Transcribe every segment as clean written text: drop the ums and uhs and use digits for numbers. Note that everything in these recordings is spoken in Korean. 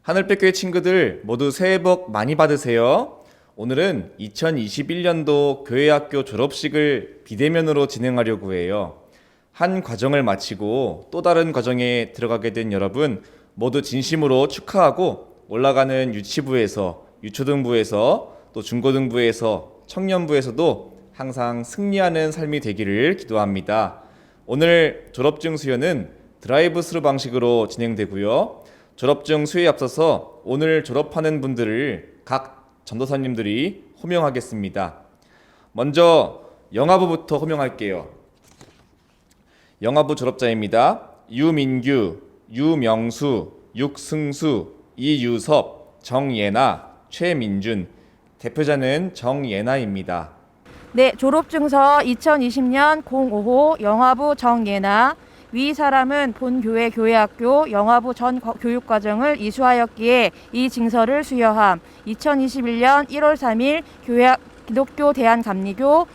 하늘빛교회 친구들 모두 새해 복 많이 받으세요. 오늘은 2021년도 교회학교 졸업식을 비대면으로 진행하려고 해요. 한 과정을 마치고 또 다른 과정에 들어가게 된 여러분 모두 진심으로 축하하고 올라가는 유치부에서, 유초등부에서, 또 중고등부에서, 청년부에서도 항상 승리하는 삶이 되기를 기도합니다. 오늘 졸업증 수여는 드라이브 스루 방식으로 진행되고요. 졸업증 수여에 앞서서 오늘 졸업하는 분들을 각 전도사님들이 호명하겠습니다. 먼저 영아부부터 호명할게요. 영아부 졸업자입니다. 유민규, 유명수, 육승수, 이유섭, 정예나, 최민준. 대표자는 정예나입니다. 네, 졸업증서 2020년 05호 영아부 정예나. 위 사람은 본교회 교회학교 영아부 전 교육과정을 이수하였기에 이 징서를 수여함. 2021년 1월 3일 기독교 대한감리교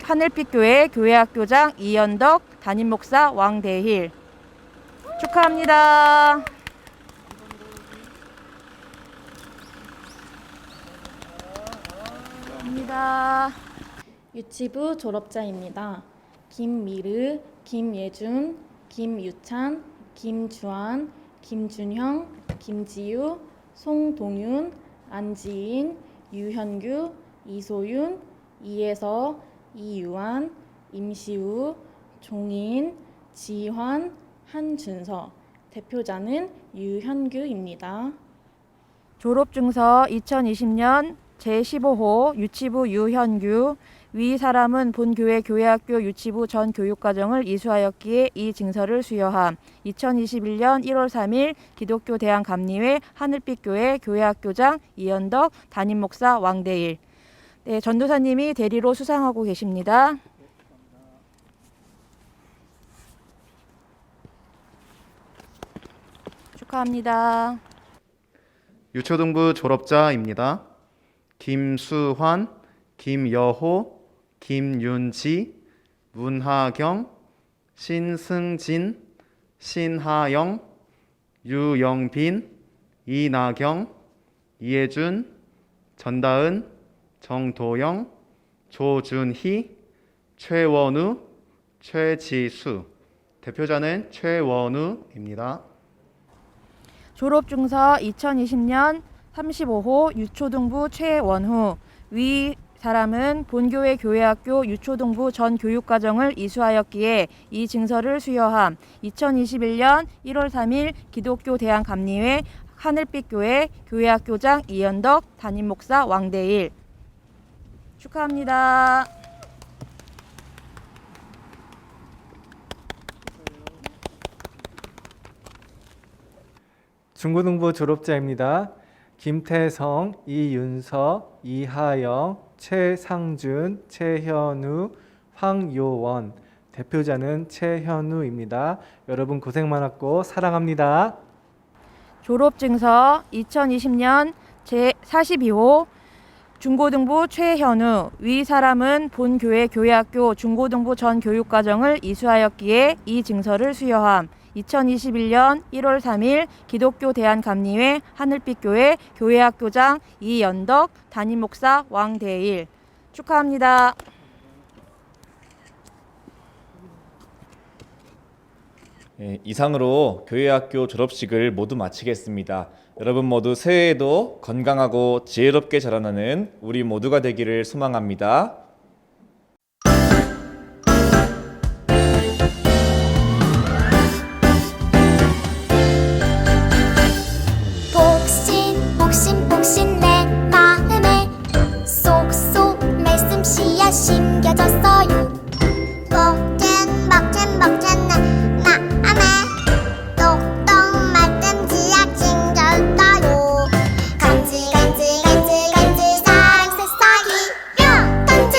하늘빛교회 교회학교장 이연덕, 담임목사 왕대힐. 축하합니다. 감사합니다. 유치부 졸업자입니다. 김미르, 김예준, 김유찬, 김주한, 김준형, 김지유, 송동윤, 안지인, 유현규, 이소윤, 이혜서, 이유한, 임시우, 종인, 지환, 한준서. 대표자는 유현규입니다. 졸업증서 2020년 제15호 유치부 유현규. 위 사람은 본교회 교회학교 유치부 전 교육과정을 이수하였기에 이 징서를 수여함. 2021년 1월 3일 기독교 대한감리회 하늘빛교회 교회학교장 이연덕, 담임목사 왕대일. 네, 전도사님이 대리로 수상하고 계십니다. 축하합니다. 유초등부 졸업자입니다. 김수환, 김여호, 김윤지, 문하경, 신승진, 신하영, 유영빈, 이나경, 이혜준, 전다은, 정도영, 조준희, 최원우, 최지수. 대표자는 최원우입니다. 졸업증서 2020년 35호 유초등부 최원후. 위 사람은 본교회 교회학교 유초등부 전 교육과정을 이수하였기에 이 징서를 수여함. 2021년 1월 3일 기독교 대한감리회 하늘빛교회 교회학교장 이연덕, 담임목사 왕대일. 축하합니다. 중고등부 졸업자입니다. 김태성, 이윤서, 이하영, 최상준, 최현우, 황요원. 대표자는 최현우입니다. 여러분 고생 많았고 사랑합니다. 졸업증서 2020년 제42호 중고등부 최현우. 위 사람은 본교회 교회학교 중고등부 전 교육과정을 이수하였기에 이 징서를 수여함. 2021년 1월 3일 기독교 대한감리회 하늘빛교회 교회학교장 이연덕, 담임목사 왕대일. 축하합니다. 이상으로 교회학교 졸업식을 모두 마치겠습니다. 여러분 모두 새해에도 건강하고 지혜롭게 자라나는 우리 모두가 되기를 소망합니다. 복신 내 마음에 쏙쏙 말씀 씨앗 심겨졌어요. 복된 나 마음에 똑똑 말씀 씨앗 심겨졌어요. 간지 사랑 새싹이 뿅 간지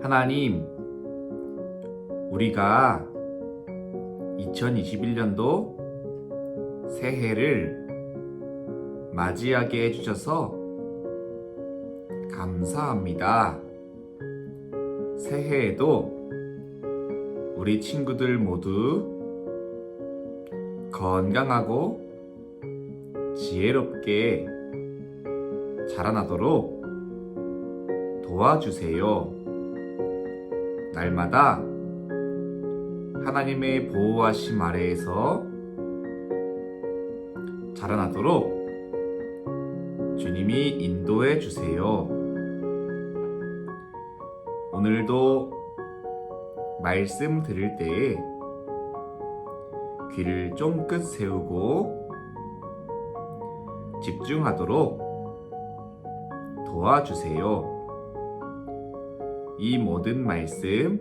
하나님, 우리가 2021년도 새해를 맞이하게 해주셔서 감사합니다. 새해에도 우리 친구들 모두 건강하고 지혜롭게 자라나도록 도와주세요. 날마다 하나님의 보호하심 아래에서 자라나도록 주님이 인도해 주세요. 오늘도 말씀 들을 때에 귀를 쫑긋 세우고 집중하도록 도와주세요. 이 모든 말씀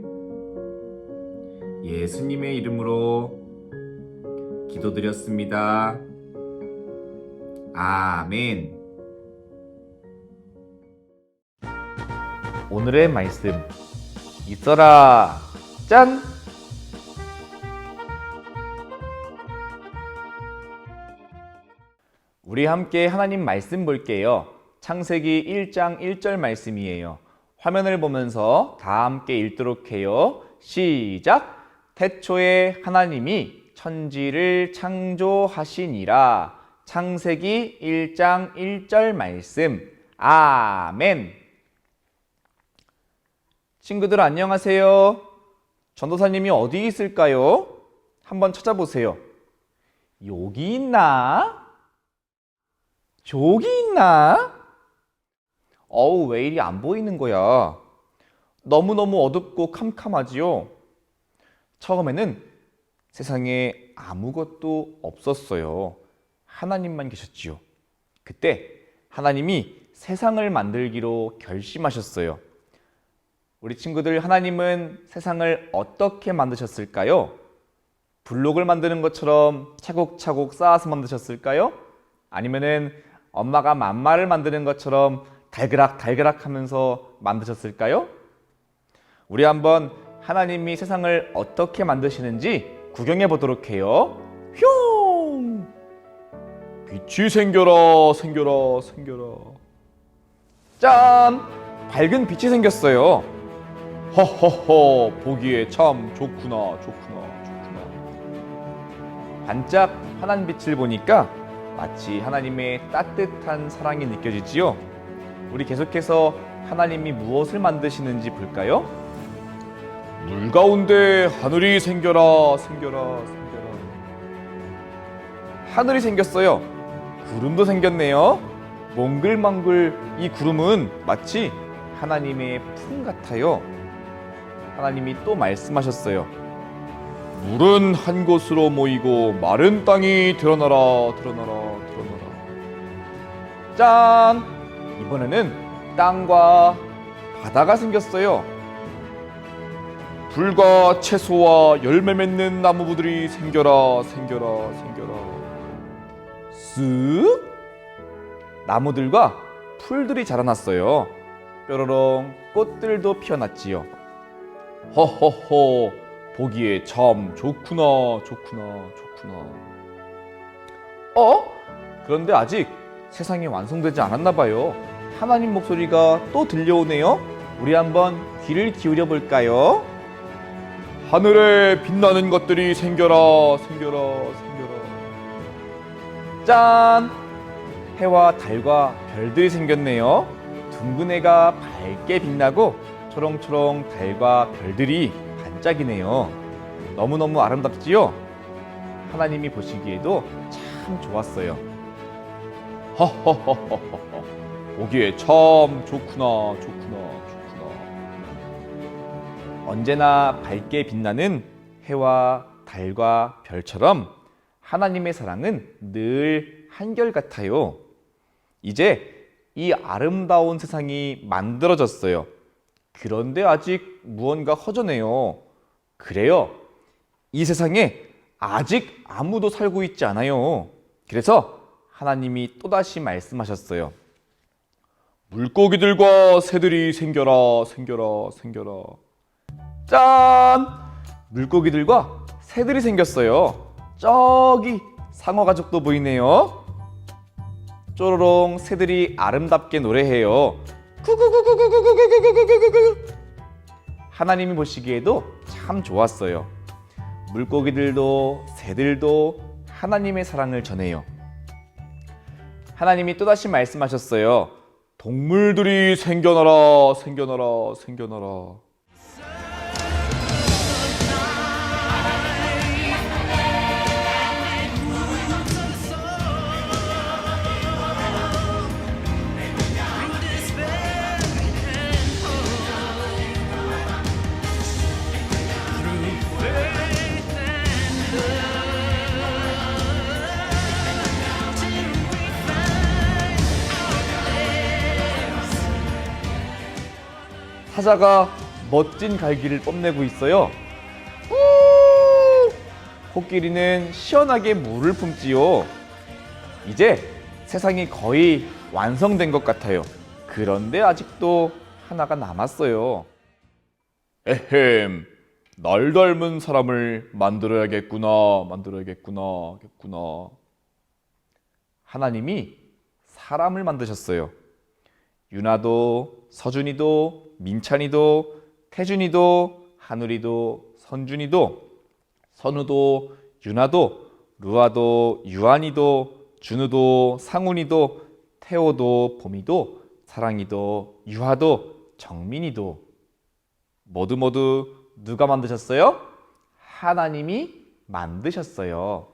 예수님의 이름으로 기도드렸습니다. 아멘. 오늘의 말씀 있어라 짠! 우리 함께 하나님 말씀 볼게요. 창세기 1장 1절 말씀이에요. 화면을 보면서 다 함께 읽도록 해요. 시작! 태초에 하나님이 천지를 창조하시니라. 창세기 1장 1절 말씀. 아멘. 친구들 안녕하세요. 전도사님이 어디 있을까요? 한번 찾아보세요. 여기 있나? 저기 있나? 왜 이리 안 보이는 거야? 너무너무 어둡고 캄캄하지요? 처음에는 세상에 아무것도 없었어요. 하나님만 계셨지요. 그때 하나님이 세상을 만들기로 결심하셨어요. 우리 친구들, 하나님은 세상을 어떻게 만드셨을까요? 블록을 만드는 것처럼 차곡차곡 쌓아서 만드셨을까요? 아니면은 엄마가 맘마를 만드는 것처럼 달그락 하면서 만드셨을까요? 우리 한번 하나님이 세상을 어떻게 만드시는지 구경해 보도록 해요. 휘용! 빛이 생겨라. 짠! 밝은 빛이 생겼어요. 허허허, 보기에 참 좋구나. 반짝 환한 빛을 보니까 마치 하나님의 따뜻한 사랑이 느껴지지요. 우리 계속해서 하나님이 무엇을 만드시는지 볼까요? 물 가운데 하늘이 생겨라. 하늘이 생겼어요. 구름도 생겼네요. 몽글몽글 이 구름은 마치 하나님의 품 같아요. 하나님이 또 말씀하셨어요. 물은 한 곳으로 모이고 마른 땅이 드러나라. 짠! 이번에는 땅과 바다가 생겼어요. 풀과 채소와 열매 맺는 나무들이 생겨라. 쓱! 나무들과 풀들이 자라났어요. 뾰로롱 꽃들도 피어났지요. 허허허, 보기에 참 좋구나. 그런데 아직 세상이 완성되지 않았나 봐요. 하나님 목소리가 또 들려오네요. 우리 한번 귀를 기울여 볼까요? 하늘에 빛나는 것들이 생겨라. 짠! 해와 달과 별들이 생겼네요. 둥근 해가 밝게 빛나고 초롱초롱 달과 별들이 반짝이네요. 너무너무 아름답지요? 하나님이 보시기에도 참 좋았어요. 허허허허허, 보기에 참 좋구나. 언제나 밝게 빛나는 해와 달과 별처럼 하나님의 사랑은 늘 한결같아요. 이제 이 아름다운 세상이 만들어졌어요. 그런데 아직 무언가 허전해요. 그래요. 이 세상에 아직 아무도 살고 있지 않아요. 그래서 하나님이 또다시 말씀하셨어요. 물고기들과 새들이 생겨라, 생겨라, 생겨라. 짠! 물고기들과 새들이 생겼어요. 저기 상어 가족도 보이네요. 쪼로롱 새들이 아름답게 노래해요. 구구구구구구구구구구구구구. 하나님이 보시기에도 참 좋았어요. 물고기들도 새들도 하나님의 사랑을 전해요. 하나님이 또다시 말씀하셨어요. 동물들이 생겨나라, 생겨나라, 생겨나라. 사자가 멋진 갈기를 뽐내고 있어요. 코끼리는 시원하게 물을 품지요. 이제 세상이 거의 완성된 것 같아요. 그런데 아직도 하나가 남았어요. 에헴, 날 닮은 사람을 만들어야겠구나. 하나님이 사람을 만드셨어요. 유나도, 서준이도, 민찬이도, 태준이도, 하누리도, 선준이도, 선우도, 유나도, 루아도, 유한이도, 준우도, 상훈이도, 태호도, 봄이도, 사랑이도, 유하도, 정민이도 모두 누가 만드셨어요? 하나님이 만드셨어요.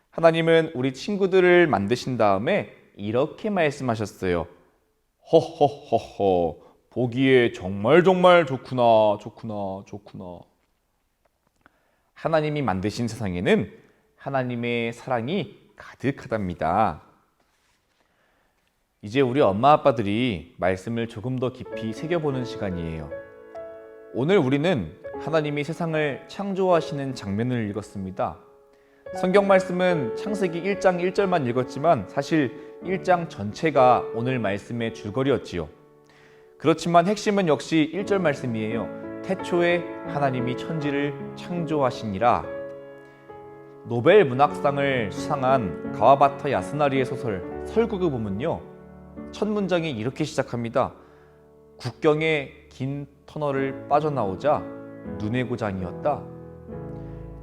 하나님은 우리 친구들을 만드신 다음에 이렇게 말씀하셨어요. 허허허허, 보기에 정말 좋구나. 하나님이 만드신 세상에는 하나님의 사랑이 가득하답니다. 이제 우리 엄마 아빠들이 말씀을 조금 더 깊이 새겨보는 시간이에요. 오늘 우리는 하나님이 세상을 창조하시는 장면을 읽었습니다. 성경 말씀은 창세기 1장 1절만 읽었지만 사실 1장 전체가 오늘 말씀의 줄거리였지요. 그렇지만 핵심은 역시 1절 말씀이에요. 태초에 하나님이 천지를 창조하시니라. 노벨 문학상을 수상한 가와바타 야스나리의 소설 설국을 보면요, 첫 문장이 이렇게 시작합니다. 국경의 긴 터널을 빠져나오자 눈의 고장이었다.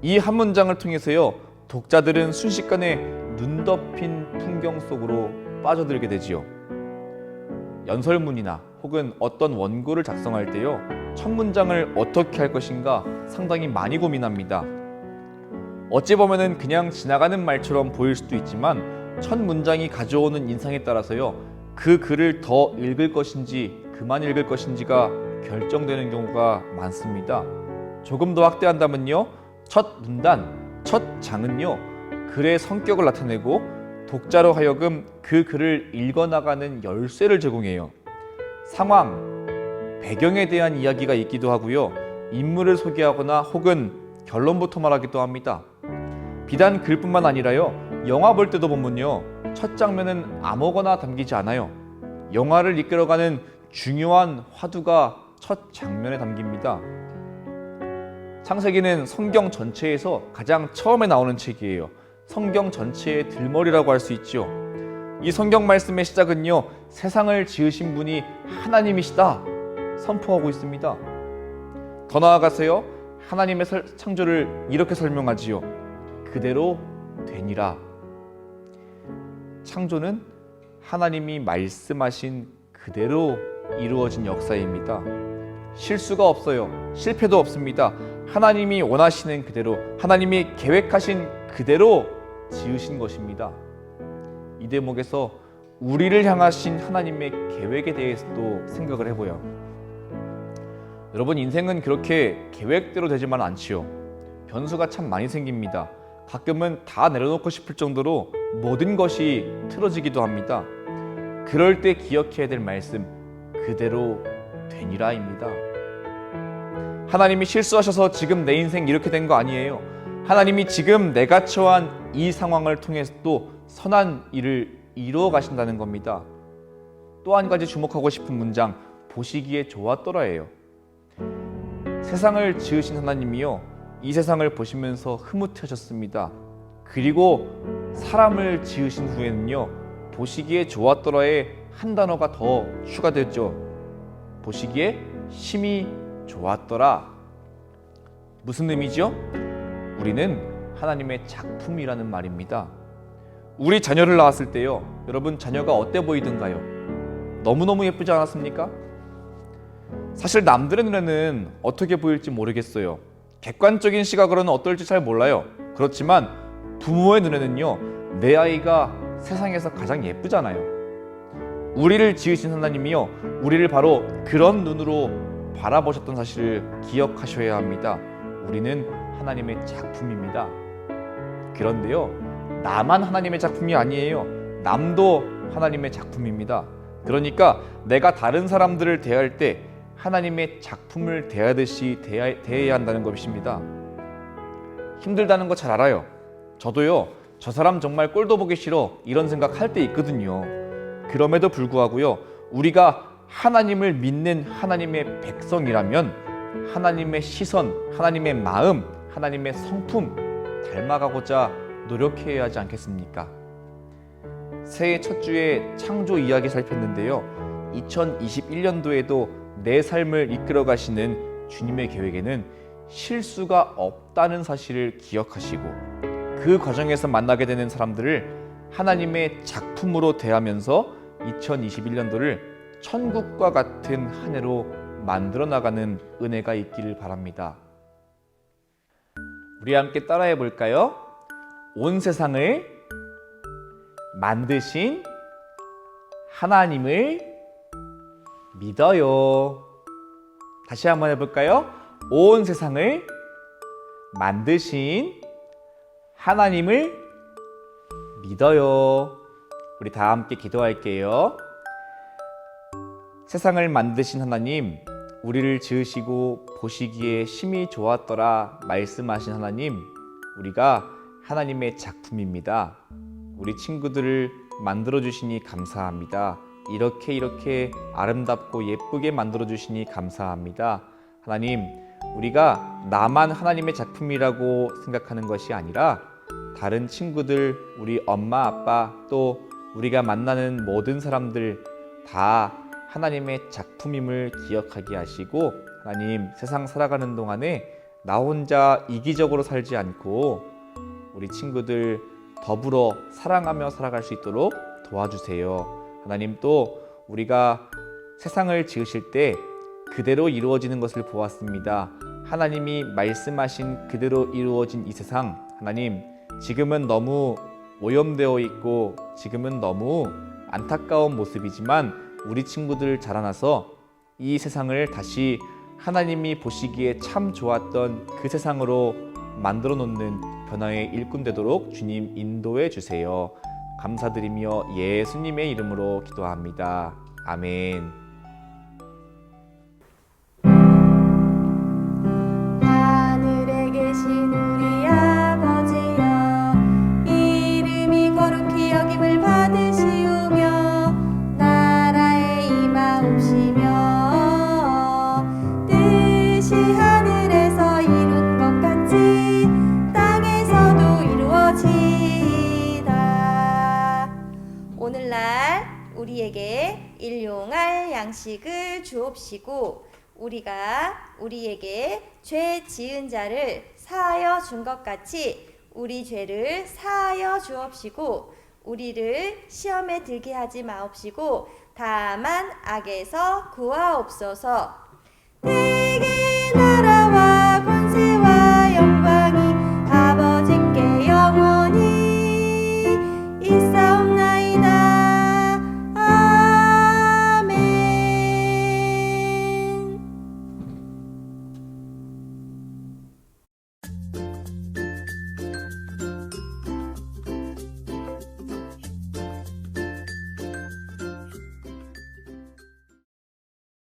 이 한 문장을 통해서요, 독자들은 순식간에 눈 덮인 풍경 속으로 빠져들게 되지요. 연설문이나 혹은 어떤 원고를 작성할 때요, 첫 문장을 어떻게 할 것인가 상당히 많이 고민합니다. 어찌 보면은 그냥 지나가는 말처럼 보일 수도 있지만 첫 문장이 가져오는 인상에 따라서요, 그 글을 더 읽을 것인지 그만 읽을 것인지가 결정되는 경우가 많습니다. 조금 더 확대한다면요, 첫 문단, 첫 장은요, 글의 성격을 나타내고 독자로 하여금 그 글을 읽어나가는 열쇠를 제공해요. 상황, 배경에 대한 이야기가 있기도 하고요, 인물을 소개하거나 혹은 결론부터 말하기도 합니다. 비단 글뿐만 아니라요, 영화 볼 때도 보면요, 첫 장면은 아무거나 담기지 않아요. 영화를 이끌어가는 중요한 화두가 첫 장면에 담깁니다. 창세기는 성경 전체에서 가장 처음에 나오는 책이에요. 성경 전체의 들머리라고 할 수 있죠. 이 성경 말씀의 시작은요, 세상을 지으신 분이 하나님이시다 선포하고 있습니다. 더 나아가서요, 하나님의 창조를 이렇게 설명하지요. 그대로 되니라. 창조는 하나님이 말씀하신 그대로 이루어진 역사입니다. 실수가 없어요. 실패도 없습니다. 하나님이 원하시는 그대로, 하나님이 계획하신 그대로 지으신 것입니다. 이 대목에서 우리를 향하신 하나님의 계획에 대해서도 생각을 해보요. 여러분, 인생은 그렇게 계획대로 되지만 않지요. 변수가 참 많이 생깁니다. 가끔은 다 내려놓고 싶을 정도로 모든 것이 틀어지기도 합니다. 그럴 때 기억해야 될 말씀, 그대로 되니라입니다. 하나님이 실수하셔서 지금 내 인생 이렇게 된 거 아니에요. 하나님이 지금 내가 처한 이 상황을 통해서 또 선한 일을 이루어 가신다는 겁니다. 또 한 가지 주목하고 싶은 문장 보시기에 좋았더라예요. 세상을 지으신 하나님이요 이 세상을 보시면서 흐뭇하셨습니다. 그리고 사람을 지으신 후에는요 보시기에 좋았더라에 한 단어가 더 추가됐죠. 보시기에 심히 좋았더라. 무슨 의미죠? 우리는 하나님의 작품이라는 말입니다. 우리 자녀를 낳았을 때요 여러분 자녀가 어때 보이던가요? 너무너무 예쁘지 않았습니까? 사실 남들의 눈에는 어떻게 보일지 모르겠어요. 객관적인 시각으로는 어떨지 잘 몰라요. 그렇지만 부모의 눈에는요 내 아이가 세상에서 가장 예쁘잖아요. 우리를 지으신 하나님이요 우리를 바로 그런 눈으로 바라보셨던 사실을 기억하셔야 합니다. 우리는 하나님의 작품입니다. 그런데요 나만 하나님의 작품이 아니에요. 남도 하나님의 작품입니다. 그러니까 내가 다른 사람들을 대할 때 하나님의 작품을 대하듯이 대해야 한다는 것입니다. 힘들다는 거 잘 알아요. 저도요 저 사람 정말 꼴도 보기 싫어 이런 생각 할 때 있거든요. 그럼에도 불구하고요 우리가 하나님을 믿는 하나님의 백성이라면 하나님의 시선, 하나님의 마음, 하나님의 성품 닮아가고자 노력해야 하지 않겠습니까? 새해 첫 주에 창조 이야기 살폈는데요 2021년도에도 내 삶을 이끌어 가시는 주님의 계획에는 실수가 없다는 사실을 기억하시고 그 과정에서 만나게 되는 사람들을 하나님의 작품으로 대하면서 2021년도를 천국과 같은 한 해로 만들어 나가는 은혜가 있기를 바랍니다. 우리 함께 따라해 볼까요? 온 세상을 만드신 하나님을 믿어요. 다시 한번 해볼까요? 온 세상을 만드신 하나님을 믿어요. 우리 다 함께 기도할게요. 세상을 만드신 하나님, 우리를 지으시고 보시기에 심히 좋았더라 말씀하신 하나님, 우리가 하나님의 작품입니다. 우리 친구들을 만들어주시니 감사합니다. 이렇게 아름답고 예쁘게 만들어주시니 감사합니다. 하나님, 우리가 나만 하나님의 작품이라고 생각하는 것이 아니라 다른 친구들, 우리 엄마, 아빠, 또 우리가 만나는 모든 사람들 다 하나님의 작품임을 기억하게 하시고, 하나님, 세상 살아가는 동안에 나 혼자 이기적으로 살지 않고 우리 친구들 더불어 사랑하며 살아갈 수 있도록 도와주세요. 하나님, 또 우리가 세상을 지으실 때 그대로 이루어지는 것을 보았습니다. 하나님이 말씀하신 그대로 이루어진 이 세상, 하나님, 지금은 너무 오염되어 있고 지금은 너무 안타까운 모습이지만 우리 친구들 자라나서 이 세상을 다시 하나님이 보시기에 참 좋았던 그 세상으로 만들어 놓는 변화의 일꾼 되도록 주님 인도해 주세요. 감사드리며 예수님의 이름으로 기도합니다. 아멘. 하늘에 계신 우리 아버지여, 이름이 거룩히 여김을 받으시오며 나라의 임하옵시며 뜻이 하늘에서 이룬 것 같이 땅에서도 이루어지이다. 오늘날 우리에게 일용할 양식을 주옵시고 우리가 우리에게 죄 지은 자를 사하여 준 것 같이 우리 죄를 사하여 주옵시고 우리를 시험에 들게 하지 마옵시고 다만 악에서 구하옵소서. 내게